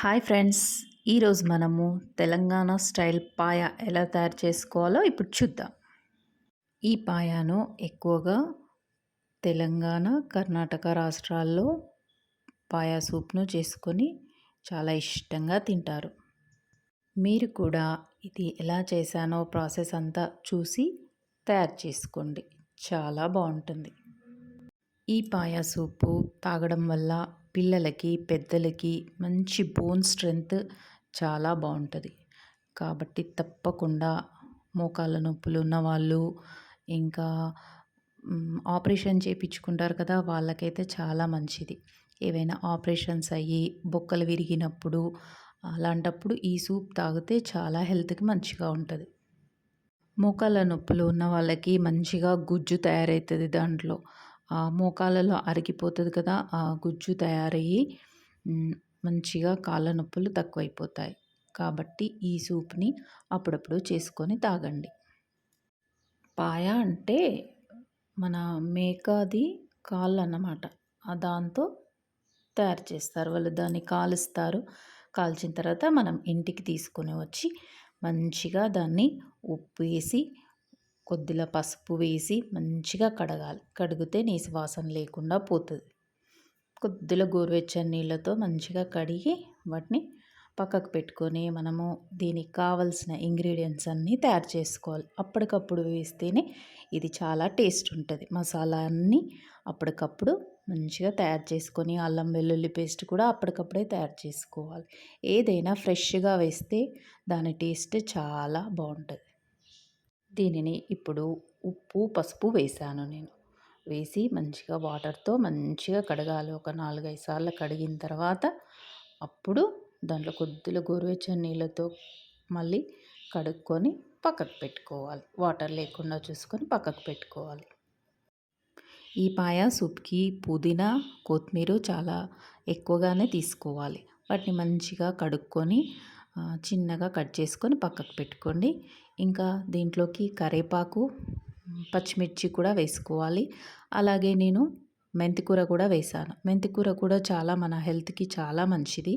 Hi friends, ఈరోజు మనము Telangana style పాయ ఎలా తయారు చేసుకోవాలో ఇప్పుడు చూద్దాం. ఈ పాయాను ఎక్కువగా తెలంగాణ, కర్ణాటక రాష్ట్రాల్లో పాయా సూప్ను చేసుకొని చాలా ఇష్టంగా తింటారు. మీరు కూడా ఇది ఎలా చేశానో ప్రాసెస్ అంతా చూసి తయారు చేసుకోండి. చాలా బాగుంటుంది. ఈ పాయా సూపు తాగడం వల్ల పిల్లలకి, పెద్దలకి మంచి బోన్ స్ట్రెంగ్త్ చాలా బాగుంటుంది. కాబట్టి తప్పకుండా మోకాళ్ళ నొప్పులు ఉన్నవాళ్ళు, ఇంకా ఆపరేషన్ చేయించుకుంటారు కదా, వాళ్ళకైతే చాలా మంచిది. ఏవైనా ఆపరేషన్స్ అయ్యి బొక్కలు విరిగినప్పుడు అలాంటప్పుడు ఈ సూప్ తాగితే చాలా హెల్త్కి మంచిగా ఉంటుంది. మోకాళ్ళ నొప్పులు ఉన్న వాళ్ళకి మంచిగా గుజ్జు తయారవుతుంది. దాంట్లో మోకాళ్ళలో అరిగిపోతుంది కదా, ఆ గుజ్జు తయారయ్యి మంచిగా కాళ్ళ నొప్పులు తక్కువైపోతాయి. కాబట్టి ఈ సూప్ని అప్పుడప్పుడు చేసుకొని తాగండి. పాయ అంటే మన మేకది కాళ్ళు అన్నమాట. దాంతో తయారు చేస్తారు. వాళ్ళు దాన్ని కాలుస్తారు. కాల్చిన తర్వాత మనం ఇంటికి తీసుకొని వచ్చి మంచిగా దాన్ని ఉప్పు వేసి, కొద్దిగా పసుపు వేసి మంచిగా కడగాలి. కడిగితే నీసు వాసన లేకుండా పోతుంది. కొద్దిగా గోరువెచ్చని నీళ్ళతో మంచిగా కడిగి వాటిని పక్కకు పెట్టుకొని మనము దీనికి కావలసిన ఇంగ్రీడియంట్స్ అన్నీ తయారు చేసుకోవాలి. అప్పటికప్పుడు వేస్తేనే ఇది చాలా టేస్ట్ ఉంటుంది. మసాలా అన్నీ అప్పటికప్పుడు మంచిగా తయారు చేసుకొని, అల్లం వెల్లుల్లి పేస్ట్ కూడా అప్పటికప్పుడే తయారు చేసుకోవాలి. ఏదైనా ఫ్రెష్గా వేస్తే దాని టేస్ట్ చాలా బాగుంటుంది. దీనిని ఇప్పుడు ఉప్పు, పసుపు వేసాను నేను. వేసి మంచిగా వాటర్తో మంచిగా కడగాలి. ఒక 4-5 సార్లు కడిగిన తర్వాత అప్పుడు దాంట్లో కొద్దిగా గోరువెచ్చని నీళ్ళతో మళ్ళీ కడుక్కొని పక్కకు పెట్టుకోవాలి. వాటర్ లేకుండా చూసుకొని పక్కకు పెట్టుకోవాలి. ఈ పాయా సూప్కి పుదీనా, కొత్తిమీర చాలా ఎక్కువగానే తీసుకోవాలి. వాటిని మంచిగా కడుక్కొని చిన్నగా కట్ చేసుకొని పక్కకు పెట్టుకోండి. ఇంకా దీంట్లోకి కరివేపాకు, పచ్చిమిర్చి కూడా వేసుకోవాలి. అలాగే నేను మెంతికూర కూడా వేసాను. మెంతికూర కూడా చాలా మన హెల్త్కి చాలా మంచిది.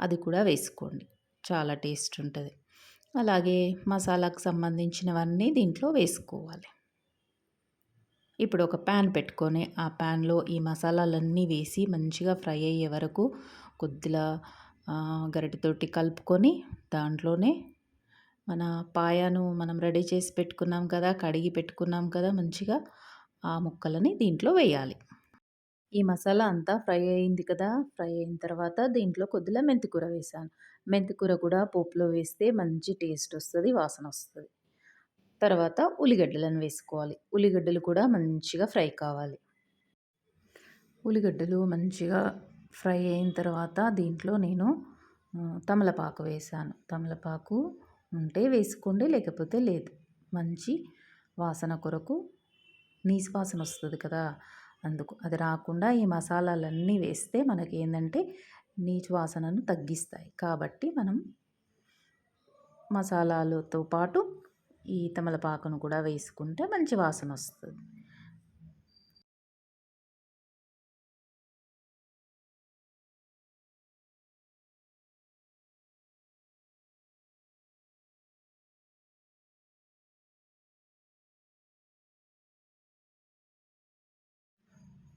అది కూడా వేసుకోండి, చాలా టేస్ట్ ఉంటుంది. అలాగే మసాలాకు సంబంధించినవన్నీ దీంట్లో వేసుకోవాలి. ఇప్పుడు ఒక ప్యాన్ పెట్టుకొని ఆ ప్యాన్లో ఈ మసాలాలన్నీ వేసి మంచిగా ఫ్రై అయ్యే వరకు కొద్దిగా గరిటెతోటి కలుపుకొని దాంట్లోనే మన పాయాను మనం రెడీ చేసి పెట్టుకున్నాం కదా, కడిగి పెట్టుకున్నాం కదా, మంచిగా ఆ ముక్కలని దీంట్లో వేయాలి. ఈ మసాలా అంతా ఫ్రై అయింది కదా, ఫ్రై అయిన తర్వాత దీంట్లో కొద్దిగా మెంతికూర వేసాను. మెంతికూర కూడా పోపులో వేస్తే మంచి టేస్ట్ వస్తుంది, వాసన వస్తుంది. తర్వాత ఉల్లిగడ్డలను వేసుకోవాలి. ఉల్లిగడ్డలు కూడా మంచిగా ఫ్రై కావాలి. ఉల్లిగడ్డలు మంచిగా ఫ్రై అయిన తర్వాత దీంట్లో నేను తమలపాకు వేసాను. తమలపాకు ఉంటే వేసుకోండి, లేకపోతే లేదు. మంచి వాసన కొరకు, నీసు వాసన వస్తుంది కదా, అందుకు అది రాకుండా ఈ మసాలాలన్నీ వేస్తే మనకి ఏంటంటే నీచు వాసనను తగ్గిస్తాయి. కాబట్టి మనం మసాలాలతో పాటు ఈ తమలపాకును కూడా వేసుకుంటే మంచి వాసన వస్తుంది.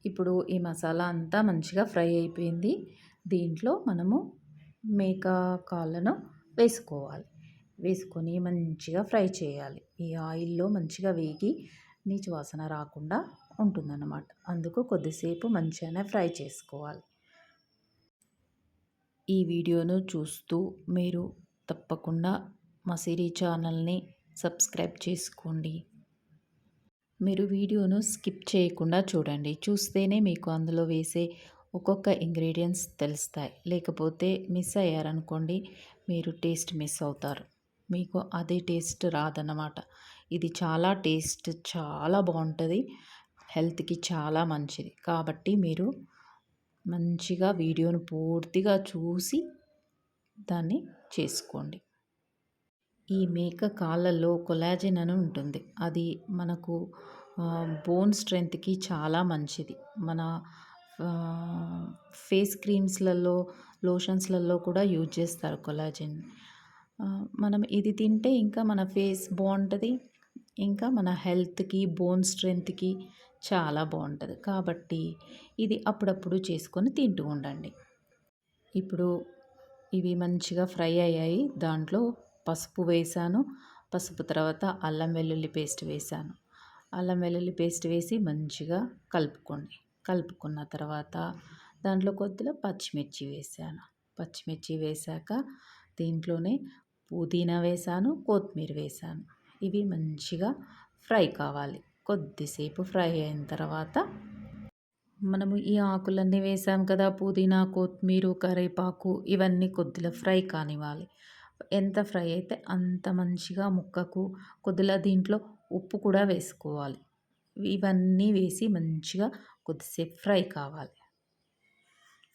ఇప్పుడు ఈ మసాలా అంతా మంచిగా ఫ్రై అయిపోయింది. దీంట్లో మనము మేక కాళ్ళను వేసుకోవాలి. వేసుకొని మంచిగా ఫ్రై చేయాలి. ఈ ఆయిల్లో మంచిగా వేగి నీచు వాసన రాకుండా ఉంటుందన్నమాట. అందుకు కొద్దిసేపు మంచిగానే ఫ్రై చేసుకోవాలి. ఈ వీడియోను చూస్తూ మీరు తప్పకుండా మా సిరి ఛానల్ని సబ్స్క్రైబ్ చేసుకోండి. మీరు వీడియోను స్కిప్ చేయకుండా చూడండి. చూస్తేనే మీకు అందులో వేసే ఒక్కొక్క ఇంగ్రీడియంట్స్ తెలుస్తాయి. లేకపోతే మిస్ అయ్యారనుకోండి, మీరు టేస్ట్ మిస్ అవుతారు. మీకు అదే టేస్ట్ రాదన్నమాట. ఇది చాలా టేస్ట్ చాలా బాగుంటుంది, హెల్త్కి చాలా మంచిది. కాబట్టి మీరు మంచిగా వీడియోను పూర్తిగా చూసి దాన్ని చేసుకోండి. ఈ మేక కాళ్ళల్లో కొలాజెన్ అని ఉంటుంది. అది మనకు బోన్ స్ట్రెంగ్త్కి చాలా మంచిది. మన ఫేస్ క్రీమ్స్‌లలో, లోషన్స్‌లలో కూడా యూజ్ చేస్తారు కొలాజెన్. మనం ఇది తింటే ఇంకా మన ఫేస్ బావుంటది. ఇంకా మన హెల్త్‌కి, బోన్ స్ట్రెంగ్త్‌కి చాలా బావుంటది. కాబట్టి ఇది అప్పుడప్పుడు చేసుకొని తింటూ ఉండండి. ఇప్పుడు ఇవి మంచిగా ఫ్రై అయ్యాయి. దాంట్లో పసుపు వేశాను. పసుపు తర్వాత అల్లం వెల్లుల్లి పేస్ట్ వేశాను. అల్లం వెల్లుల్లి పేస్ట్ వేసి మంచిగా కలుపుకోండి. కలుపుకున్న తర్వాత దాంట్లో కొద్దిగా పచ్చిమిర్చి వేశాను. పచ్చిమిర్చి వేశాక దీంట్లోనే పుదీనా వేశాను, కొత్తిమీర వేశాను. ఇవి మంచిగా ఫ్రై కావాలి. కొద్దిసేపు ఫ్రై అయిన తర్వాత మనము ఈ ఆకులన్నీ వేసాం కదా! పుదీనా, కొత్తిమీర, కరివేపాకు ఇవన్నీ కొద్దిగా ఫ్రై కానివ్వాలి. ఎంత ఫ్రై అయితే అంత మంచిగా ముక్కకు కొద్దిగా దీంట్లో ఉప్పు కూడా వేసుకోవాలి. ఇవన్నీ వేసి మంచిగా కొద్దిసేపు ఫ్రై కావాలి.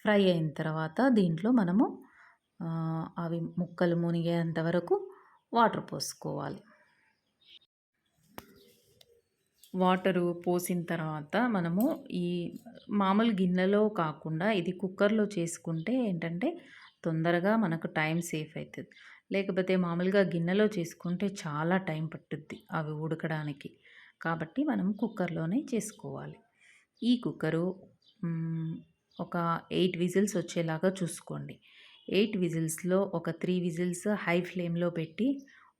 ఫ్రై అయిన తర్వాత దీంట్లో మనము అవి ముక్కలు మునిగేంత వరకు వాటర్ పోసుకోవాలి. వాటరు పోసిన తర్వాత మనము ఈ మామూలు గిన్నెలో కాకుండా ఇది కుక్కర్‌లో చేసుకుంటే ఏంటంటే తొందరగా మనకు టైం సేఫ్ అయితది. లేకపోతే మామూలుగా గిన్నెలో చేసుకుంటే చాలా టైం పట్టుద్ది అవి ఉడకడానికి. కాబట్టి మనం కుక్కర్‌లోనే చేసుకోవాలి. ఈ కుక్కరు ఒక 8 విజిల్స్ వచ్చేలాగా చూసుకోండి. 8 విజిల్స్‌లో ఒక 3 విజిల్స్ హై ఫ్లేమ్‌లో పెట్టి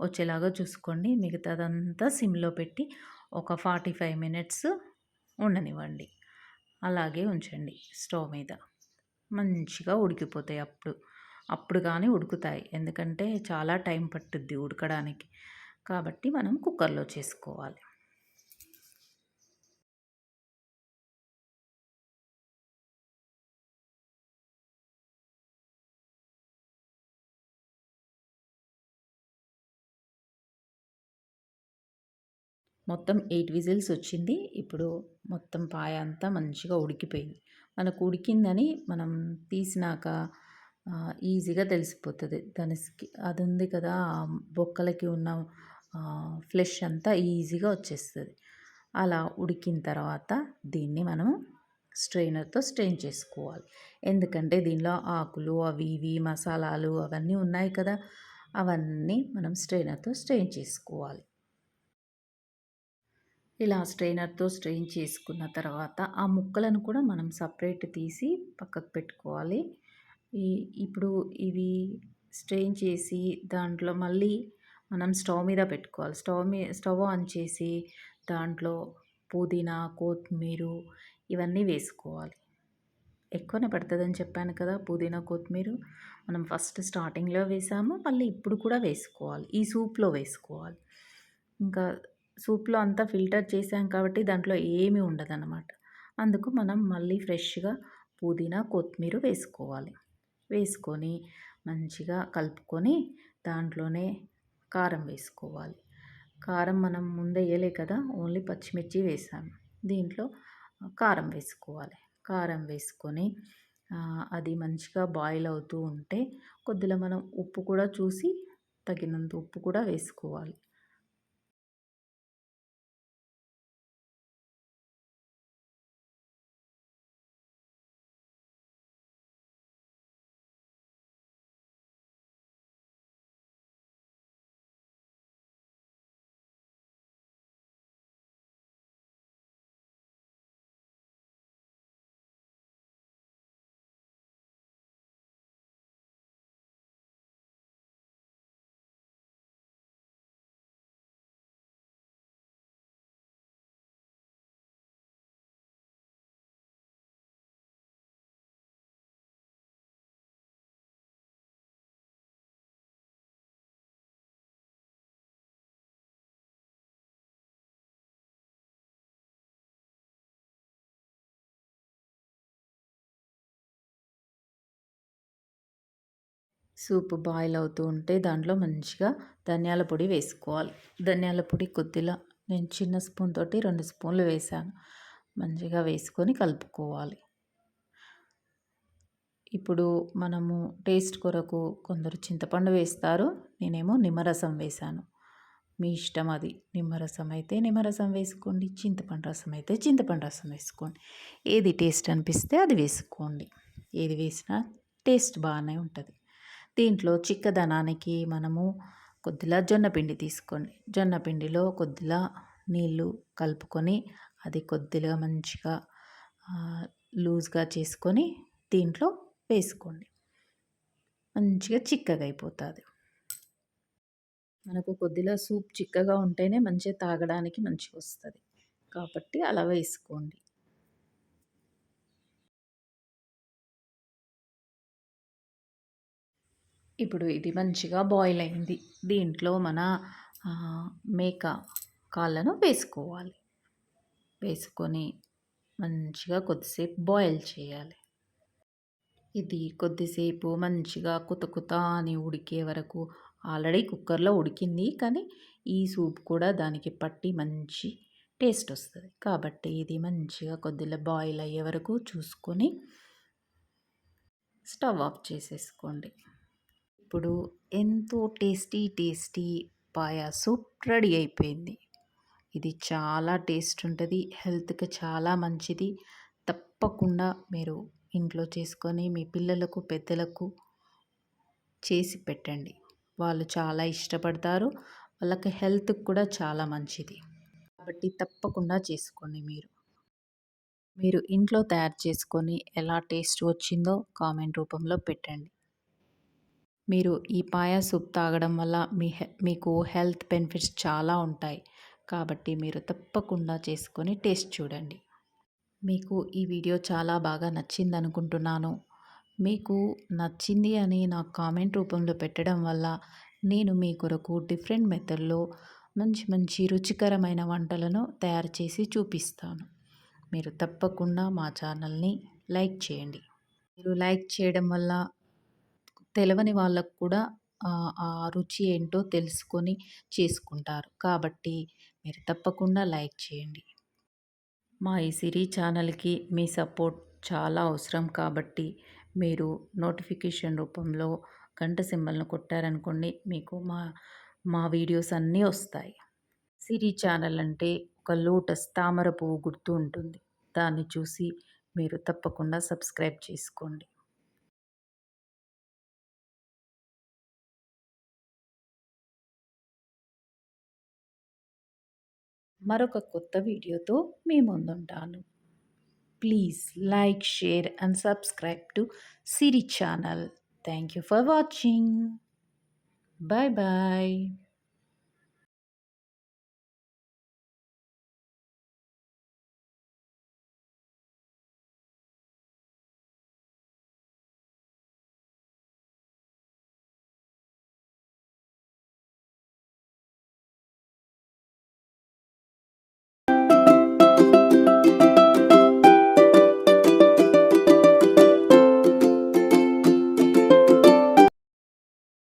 వచ్చేలాగా చూసుకోండి. మిగతాదంతా సిమ్‌లో పెట్టి ఒక 45 మినిట్స్ ఉండనివ్వండి. అలాగే ఉంచండి స్టవ్ మీద. మంచిగా ఉడికిపోతాయి అప్పుడు. అప్పుడు కానీ ఉడుకుతాయి. ఎందుకంటే చాలా టైం పట్టుద్ది ఉడకడానికి. కాబట్టి మనం కుక్కర్‌లో చేసుకోవాలి. మొత్తం 8 విజిల్స్ వచ్చింది. ఇప్పుడు మొత్తం పాయ అంతా మంచిగా ఉడికిపోయింది. మనకు ఉడికిందని మనం తీసినాక ఈజీగా తెలిసిపోతది. దాని అది ఉంది కదా! బొక్కలకి ఉన్న ఫ్లెష్ అంతా ఈజీగా వచ్చేస్తది. అలా ఉడికిన తర్వాత దీన్ని మనం స్ట్రెయినర్‌తో స్ట్రెయిన్ చేసుకోవాలి. ఎందుకంటే దీనిలో ఆకులు అవి ఇవి మసాలాలు అవన్నీ ఉన్నాయి కదా! అవన్నీ మనం స్ట్రెయినర్‌తో స్ట్రెయిన్ చేసుకోవాలి. ఇలా స్ట్రెయినర్‌తో స్ట్రెయిన్ చేసుకున్న తర్వాత, ఆ ముక్కలను కూడా మనం సపరేట్ తీసి పక్కకు పెట్టుకోవాలి. ఈ ఇప్పుడు ఇవి స్ట్రెయిన్ చేసి దాంట్లో మళ్ళీ మనం స్టవ్ మీద పెట్టుకోవాలి. స్టవ్ ఆన్ చేసి దాంట్లో పుదీనా, కొత్తిమీర ఇవన్నీ వేసుకోవాలి. ఎక్కువనే పడతదని చెప్పాను కదా! పుదీనా, కొత్తిమీర. మనం ఫస్ట్ స్టార్టింగ్‌లో వేసాము. మళ్ళీ ఇప్పుడు కూడా వేసుకోవాలి. ఈ సూప్‌లో వేసుకోవాలి. ఇంకా సూప్‌లో అంతా ఫిల్టర్ చేసాం కాబట్టి దాంట్లో ఏమీ ఉండదనమాట. అందుకు మనం మళ్ళీ ఫ్రెష్‌గా పుదీనా, కొత్తిమీర వేసుకోవాలి. వేసుకొని మంచిగా కలుపుకొని దాంట్లోనే కారం వేసుకోవాలి. కారం మనం ముందే ఎయలే కదా! ఓన్లీ పచ్చిమిర్చి వేసాము. దీంట్లో కారం వేసుకోవాలి. కారం వేసుకొని అది మంచిగా బాయిల్ అవుతూ ఉంటే కొద్దిగా మనం ఉప్పు కూడా చూసి తగినంత ఉప్పు కూడా వేసుకోవాలి. సూప్ బాయిల్ అవుతూ ఉంటే దాంట్లో మంచిగా ధనియాల పొడి వేసుకోవాలి. ధనియాల పొడి కొద్దిగా నేను చిన్న స్పూన్ తోటి 2 స్పూన్లు వేశాను. మంచిగా వేసుకొని కలుపుకోవాలి. ఇప్పుడు టేస్ట్ కొరకు కొందరు చింతపండు వేస్తారు. నేనేమో నిమ్మరసం వేశాను. మీ ఇష్టం అది. నిమ్మరసం అయితే నిమ్మరసం వేసుకోండి. చింతపండు రసం అయితే చింతపండు రసం వేసుకోండి. ఏది టేస్ట్ అనిపిస్తే అది వేసుకోండి. ఏది వేసినా టేస్ట్ బాగానే ఉంటుంది. దీంట్లో చిక్కదనానికి మనము కొద్దిగా జొన్న పిండి తీసుకోండి. జొన్న పిండిలో కొద్దిగా నీళ్ళు కలుపుకొని అది కొద్దిగా మంచిగా లూజ్గా చేసుకొని దీంట్లో వేసుకోండి. మంచిగా చిక్కగా అయిపోతుంది. మనకు కొద్దిగా సూప్ చిక్కగా ఉంటేనే మంచిగా తాగడానికి మంచిగా వస్తుంది. కాబట్టి అలా వేసుకోండి. ఇప్పుడు ఇది మంచిగా బాయిల్ అయింది. దీంట్లో మన మేక కాళ్ళను వేసుకోవాలి. వేసుకొని మంచిగా కొద్దిసేపు బాయిల్ చేయాలి. ఇది కొద్దిసేపు మంచిగా కుత కుత అని ఉడికే వరకు ఆల్రెడీ కుక్కర్లో ఉడికింది. కానీ ఈ సూప్ కూడా దానికి పట్టి మంచి టేస్ట్ వస్తుంది. కాబట్టి ఇది మంచిగా కొద్దిగా బాయిల్ అయ్యే వరకు చూసుకొని స్టవ్ ఆఫ్ చేసేసుకోండి. ఇప్పుడు ఎంతో టేస్టీ పాయా సూప్ రెడీ అయిపోయింది. ఇది చాలా టేస్ట్ ఉంటుంది. హెల్త్‌కి చాలా మంచిది. తప్పకుండా మీరు ఇంట్లో చేసుకొని మీ పిల్లలకు, పెద్దలకు చేసి పెట్టండి. వాళ్ళు చాలా ఇష్టపడతారు. వాళ్ళకి హెల్త్‌కి కూడా చాలా మంచిది. కాబట్టి తప్పకుండా చేసుకోండి మీరు. మీరు ఇంట్లో తయారు చేసుకొని ఎలా టేస్ట్ వచ్చిందో కామెంట్ రూపంలో పెట్టండి. మీరు ఈ పాయా సూప్ తాగడం వల్ల మీకు హెల్త్ బెనిఫిట్స్ చాలా ఉంటాయి. కాబట్టి మీరు తప్పకుండా చేసుకొని టేస్ట్ చూడండి. మీకు ఈ వీడియో చాలా బాగా నచ్చిందనుకుంటున్నాను. మీకు నచ్చింది అని నాకు కామెంట్ రూపంలో పెట్టడం వల్ల నేను మీ కొరకు డిఫరెంట్ మెథడ్‌లో మంచి రుచికరమైన వంటలను తయారు చేసి చూపిస్తాను. మీరు తప్పకుండా మా ఛానల్‌ని లైక్ చేయండి. మీరు లైక్ చేయడం వల్ల తెలవని వాళ్ళకు కూడా ఆ రుచి ఏంటో తెలుసుకొని చేసుకుంటారు. కాబట్టి మీరు తప్పకుండా లైక్ చేయండి. మా ఈ సిరి ఛానల్‌కి మీ సపోర్ట్ చాలా అవసరం కాబట్టి మీరు నోటిఫికేషన్ రూపంలో గంట సింబల్‌ను కొట్టారనుకోండి మీకు మా మా వీడియోస్ అన్నీ వస్తాయి. సిరి ఛానల్ అంటే ఒక లోటస్ తామర పువ్వు గుర్తు ఉంటుంది. దాన్ని చూసి మీరు తప్పకుండా సబ్స్క్రైబ్ చేసుకోండి. మరొక కొత్త వీడియోతో మీ ముందుంటాను. Please like, share and subscribe to Siri channel. Thank you for watching. Bye bye.